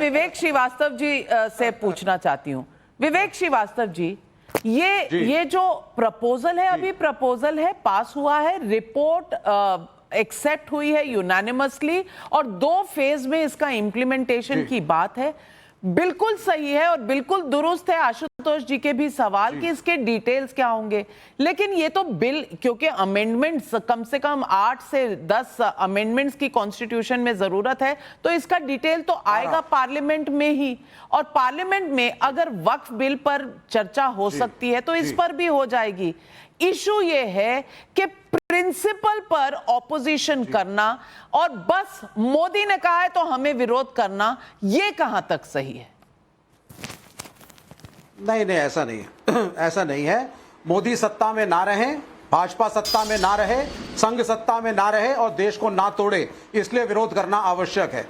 विवेक श्रीवास्तव जी से पूछना चाहती हूँ। विवेक श्रीवास्तव जी, ये जो प्रपोजल है, अभी प्रपोजल है, पास हुआ है, रिपोर्ट एक्सेप्ट हुई है यूनानिमसली और 2 फेज में इसका इम्प्लीमेंटेशन की बात है। बिल्कुल सही है और बिल्कुल दुरुस्त है आशुतोष जी के भी सवाल कि इसके डिटेल्स क्या होंगे, लेकिन ये तो बिल, क्योंकि अमेंडमेंट्स कम से कम 8 से 10 अमेंडमेंट्स की कॉन्स्टिट्यूशन में जरूरत है, तो इसका डिटेल तो आएगा पार्लियामेंट में ही, और पार्लियामेंट में अगर वक्फ बिल पर चर्चा हो सकती है तो इस पर भी हो जाएगी। इशू ये है कि प्रिंसिपल पर ऑपोजिशन करना और बस मोदी ने कहा है तो हमें विरोध करना, ये कहां तक सही है? नहीं, ऐसा नहीं है। ऐसा नहीं है। मोदी सत्ता में ना रहे, भाजपा सत्ता में ना रहे, संघ सत्ता में ना रहे और देश को ना तोड़े, इसलिए विरोध करना आवश्यक है।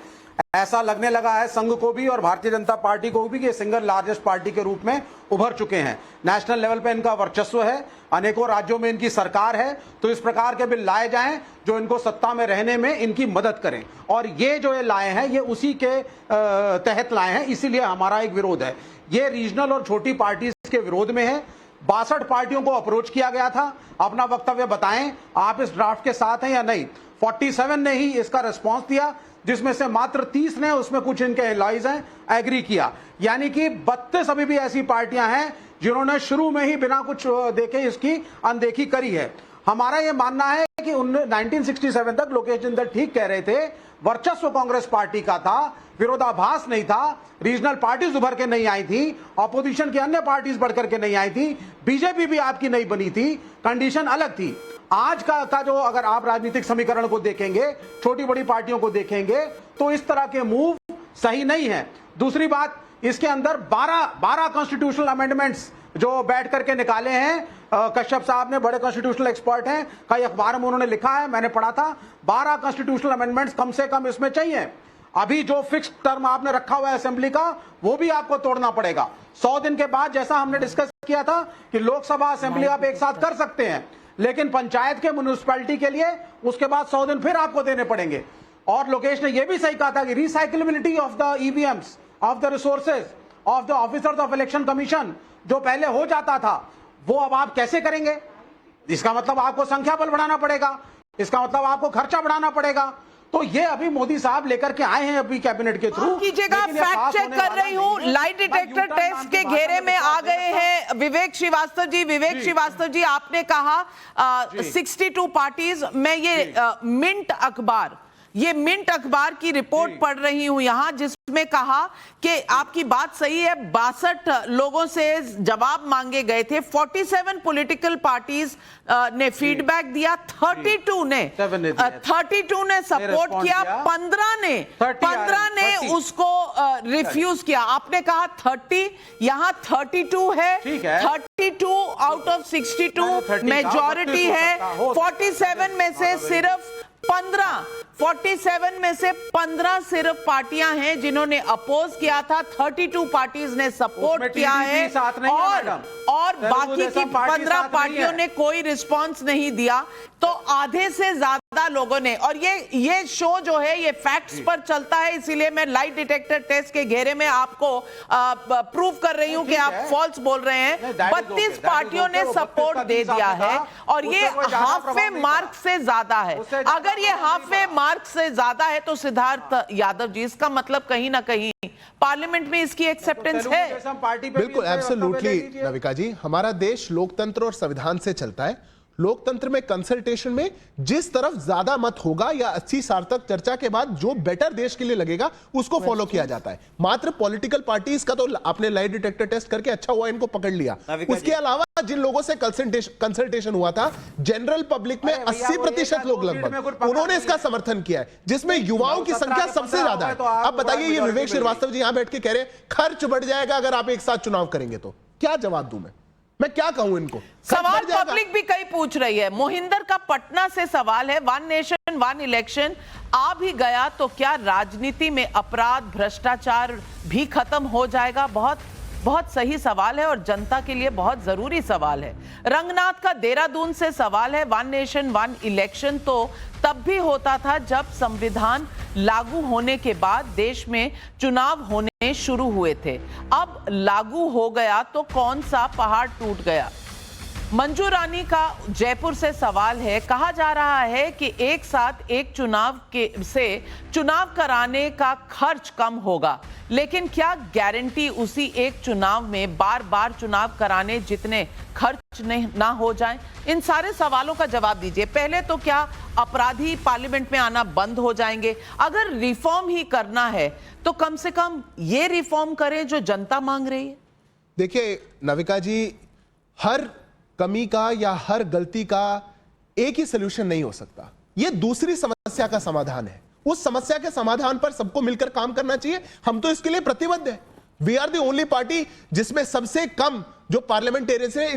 ऐसा लगने लगा है संघ को भी और भारतीय जनता पार्टी को भी कि सिंगल लार्जेस्ट पार्टी के रूप में उभर चुके हैं। नेशनल लेवल पे इनका वर्चस्व है, अनेकों राज्यों में इनकी सरकार है, तो इस प्रकार के बिल लाए जाएं जो इनको सत्ता में रहने में इनकी मदद करें, और ये जो ये लाए हैं ये उसी के तहत लाए हैं, इसीलिए हमारा एक विरोध है। ये रीजनल और छोटी पार्टी के विरोध में है। 62 पार्टियों को अप्रोच किया गया था, अपना वक्तव्य बताएं आप इस ड्राफ्ट के साथ हैं या नहीं। 47 ने ही इसका रिस्पॉन्स दिया, जिसमें से मात्र 30 ने, उसमें कुछ इनके एलाइज हैं, एग्री किया। यानी कि 32 अभी भी ऐसी पार्टियां हैं जिन्होंने शुरू में ही बिना कुछ देखे इसकी अनदेखी करी है। हमारा यह मानना है कि 1967 तक लोकेश जिंदल ठीक कह रहे थे, वर्चस्व कांग्रेस पार्टी का था, विरोधाभास नहीं था, रीजनल पार्टीज उभर के नहीं आई थी, ऑपोजिशन की अन्य पार्टीज बढ़कर के नहीं आई थी, बीजेपी भी आपकी नहीं बनी थी, कंडीशन अलग थी। आज का जो अगर आप राजनीतिक समीकरण को देखेंगे, छोटी बड़ी पार्टियों को देखेंगे, तो इस तरह के मूव सही नहीं है। दूसरी बात, इसके अंदर 12 कॉन्स्टिट्यूशनल अमेंडमेंट्स जो बैठ करके निकाले हैं, कश्यप साहब ने, बड़े कॉन्स्टिट्यूशनल एक्सपर्ट हैं, कई अखबार में उन्होंने लिखा है, मैंने पढ़ा था, 12 कॉन्स्टिट्यूशनल अमेंडमेंट्स कम से कम इसमें चाहिए। अभी जो फिक्स टर्म आपने रखा हुआ है असेंबली का, वो भी आपको तोड़ना पड़ेगा। 100 दिन के बाद, जैसा हमने डिस्कस किया था कि लोकसभा असेंबली आप एक साथ कर सकते हैं, लेकिन पंचायत के, म्युनिसिपैलिटी के लिए उसके बाद 100 दिन फिर आपको देने पड़ेंगे। और लोकेश ने यह भी सही कहा था कि recyclability of the EVMs, of the resources, of the officers of election commission, जो पहले हो जाता था, वो अब आप कैसे करेंगे? इसका मतलब आपको संख्या बल बढ़ाना पड़ेगा, इसका मतलब आपको खर्चा बढ़ाना पड़ेगा। तो ये अभी मोदी साहब लेकर के आए हैं अभी कैबिनेट के थ्रू। कीजिएगा, फैक्ट चेक कर रही हूँ, लाइट डिटेक्टर टेस्ट के घेरे में आ गए हैं विवेक श्रीवास्तव जी। विवेक श्रीवास्तव जी, आपने कहा 62 पार्टीज, मैं ये मिंट अखबार की रिपोर्ट पढ़ रही हूं यहां, जिसमें कहा कि आपकी बात सही है, 62 लोगों से जवाब मांगे गए थे, 47 पॉलिटिकल पार्टीज ने फीडबैक दिया, 32 ने सपोर्ट किया, 15 ने उसको रिफ्यूज किया। आपने कहा 30, यहां 32 है, 32 आउट ऑफ 62 मेजॉरिटी है। 47 में से सिर्फ 47 में से 15 सिर्फ पार्टियां हैं जिन्होंने अपोज किया था, 32 पार्टीज ने सपोर्ट किया है, और बाकी की 15 पार्टियों ने कोई रिस्पांस नहीं दिया। तो आधे से ज्यादा लोगों ने, और ये शो जो है ये फैक्ट्स पर चलता है, इसीलिए मैं लाइट डिटेक्टर टेस्ट के घेरे में आपको प्रूव कर रही हूं कि आप फॉल्स बोल रहे हैं। 32 पार्टियों ने सपोर्ट दे दिया है और ये हाफ वे मार्क से ज्यादा है। अगर ये हाफ वे मार्क से ज्यादा है तो सिद्धार्थ यादव जी, इसका मतलब कहीं ना कहीं पार्लियामेंट में इसकी एक्सेप्टेंस है। बिल्कुल, एब्सोल्युटली रविका जी, हमारा देश लोकतंत्र और संविधान से चलता है। लोकतंत्र में कंसल्टेशन में जिस तरफ ज्यादा मत होगा या 80 साल तक चर्चा के बाद जो बेटर देश के लिए लगेगा उसको फॉलो किया जाता है। मात्र पॉलिटिकल पार्टीज का तो आपने लाइट डिटेक्टर टेस्ट करके अच्छा हुआ इनको पकड़ लिया। उसके अलावा जिन लोगों से कंसल्टेशन हुआ था, जनरल पब्लिक में 80% लोग लगभग, उन्होंने इसका समर्थन किया है, जिसमें युवाओं की संख्या सबसे ज्यादा है। अब बताइए, ये विवेक श्रीवास्तव जी यहां बैठ के कह रहे हैं खर्च बढ़ जाएगा अगर आप एक साथ चुनाव करेंगे, तो क्या जवाब दूं मैं क्या कहूं इनको? सवाल पब्लिक भी कई पूछ रही है। मोहिंदर का पटना से सवाल है, 1 नेशन 1 इलेक्शन आ भी गया तो क्या राजनीति में अपराध, भ्रष्टाचार भी खत्म हो जाएगा? बहुत बहुत सही सवाल है और जनता के लिए बहुत जरूरी सवाल है। रंगनाथ का देहरादून से सवाल है, वन नेशन वन इलेक्शन तो तब भी होता था जब संविधान लागू होने के बाद देश में चुनाव होने शुरू हुए थे। अब लागू हो गया तो कौन सा पहाड़ टूट गया। मंजू रानी का जयपुर से सवाल है, कहा जा रहा है कि एक साथ एक चुनाव से चुनाव कराने का खर्च कम होगा, लेकिन क्या गारंटी उसी एक चुनाव में बार बार चुनाव कराने जितने खर्च ना हो जाएं? इन सारे सवालों का जवाब दीजिए। पहले तो क्या अपराधी पार्लियामेंट में आना बंद हो जाएंगे? अगर रिफॉर्म ही करना है तो कम से कम ये रिफॉर्म करें जो जनता मांग रही है। देखिए नविका जी, हर कमी का या हर गलती का एक ही सलूशन नहीं हो सकता। यह दूसरी समस्या का समाधान है। उस समस्या के समाधान पर सबको मिलकर काम करना चाहिए। हम तो इसके लिए प्रतिबद्ध हैं। We are the only party जिसमें सबसे कम जो पार्लियामेंटेरियंस है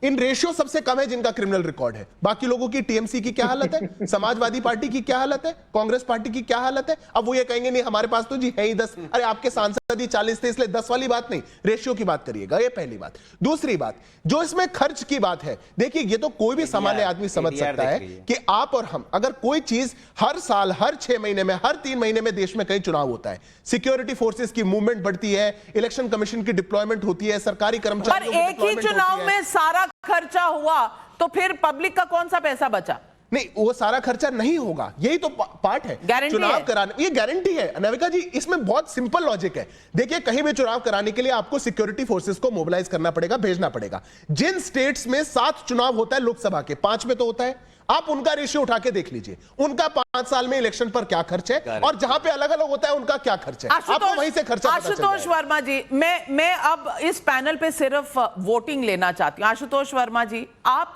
इन रेशियो सबसे कम है जिनका क्रिमिनल रिकॉर्ड है। बाकी लोगों की टीएमसी की क्या हालत है, समाजवादी पार्टी की क्या हालत है, कांग्रेस पार्टी की क्या हालत है। अब वो ये कहेंगे नहीं हमारे पास तो जी है ही 10। अरे आपके सांसद ही 40 थे, इसलिए 10 वाली बात नहीं, रेशियो की बात करिएगा। ये पहली बात। दूसरी बात, जो इसमें खर्च की बात है, देखिए ये तो कोई भी सामान्य आदमी समझ सकता है कि आप और हम अगर कोई चीज हर साल, हर 6 महीने में, हर 3 महीने में देश में कई चुनाव होता है, सिक्योरिटी फोर्सेस की मूवमेंट बढ़ती है, इलेक्शन कमीशन की डिप्लॉयमेंट होती है, सरकारी कर्मचारियों पर एक ही चुनाव में सारा खर्चा हुआ तो फिर पब्लिक का कौन सा पैसा बचा? नहीं, वो सारा खर्चा नहीं होगा। यही तो पार्ट है चुनाव कराने। ये गारंटी है नविका जी। इसमें बहुत सिंपल लॉजिक है। देखिए कहीं भी चुनाव कराने के लिए आपको सिक्योरिटी फोर्सेस को मोबिलाइज करना पड़ेगा, भेजना पड़ेगा। जिन स्टेट्स में 7 चुनाव होता है लोकसभा के, 5 में तो होता है, आप उनका रेशियो उठा के देख लीजिए। उनका 5 साल में इलेक्शन पर क्या खर्च है और जहां पे अलग अलग होता है उनका क्या खर्च है। आपको वहीं से खर्चा पता चल जाएगा। आशुतोष वर्मा जी, मैं अब इस पैनल पे सिर्फ वोटिंग लेना चाहती हूं। आशुतोष वर्मा जी, आप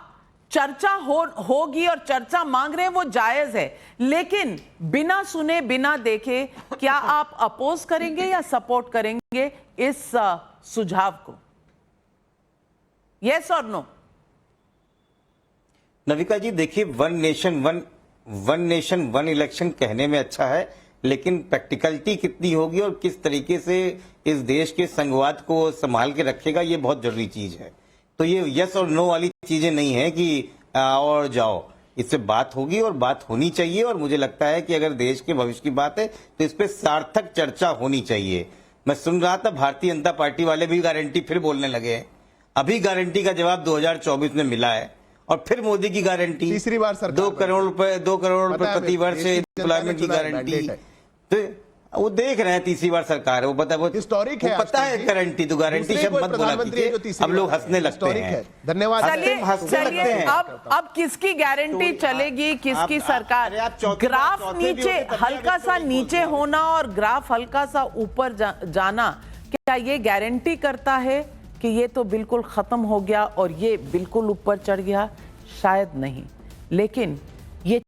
चर्चा होगी और चर्चा मांग रहे हैं, वो जायज है, लेकिन बिना सुने बिना देखे क्या आप अपोज करेंगे या सपोर्ट करेंगे इस सुझाव को? यस और नो? नविका जी देखिए, वन नेशन वन इलेक्शन कहने में अच्छा है, लेकिन प्रैक्टिकलिटी कितनी होगी और किस तरीके से इस देश के संघवाद को संभाल के रखेगा, ये बहुत जरूरी चीज है। तो ये यस और नो वाली चीजें नहीं है कि और जाओ। इससे बात होगी और बात होनी चाहिए, और मुझे लगता है कि अगर देश के भविष्य की बात है तो इस पे सार्थक चर्चा होनी चाहिए। मैं सुन रहा था भारतीय जनता पार्टी वाले भी गारंटी फिर बोलने लगे हैं। अभी गारंटी का जवाब 2024 में मिला है और फिर मोदी की गारंटी, तीसरी बार सरकार 2 करोड़ रुपए प्रति वर्ष एम्प्लॉयमेंट की गारंटी। तो वो देख रहे हैं, तीसरी बार सरकार है, वो पता है, हिस्टोरिक है, पता है गारंटी। तो गारंटी शब्द मत बोला कीजिए, अब लोग हंसने लगते हैं। धन्यवाद। चलिए अब किसकी गारंटी चलेगी, किसकी सरकार? ग्राफ नीचे हल्का सा नीचे होना और ग्राफ हल्का सा ऊपर जाना, क्या ये गारंटी करता है कि ये तो बिल्कुल खत्म हो गया और ये बिल्कुल ऊपर चढ़ गया? शायद नहीं, लेकिन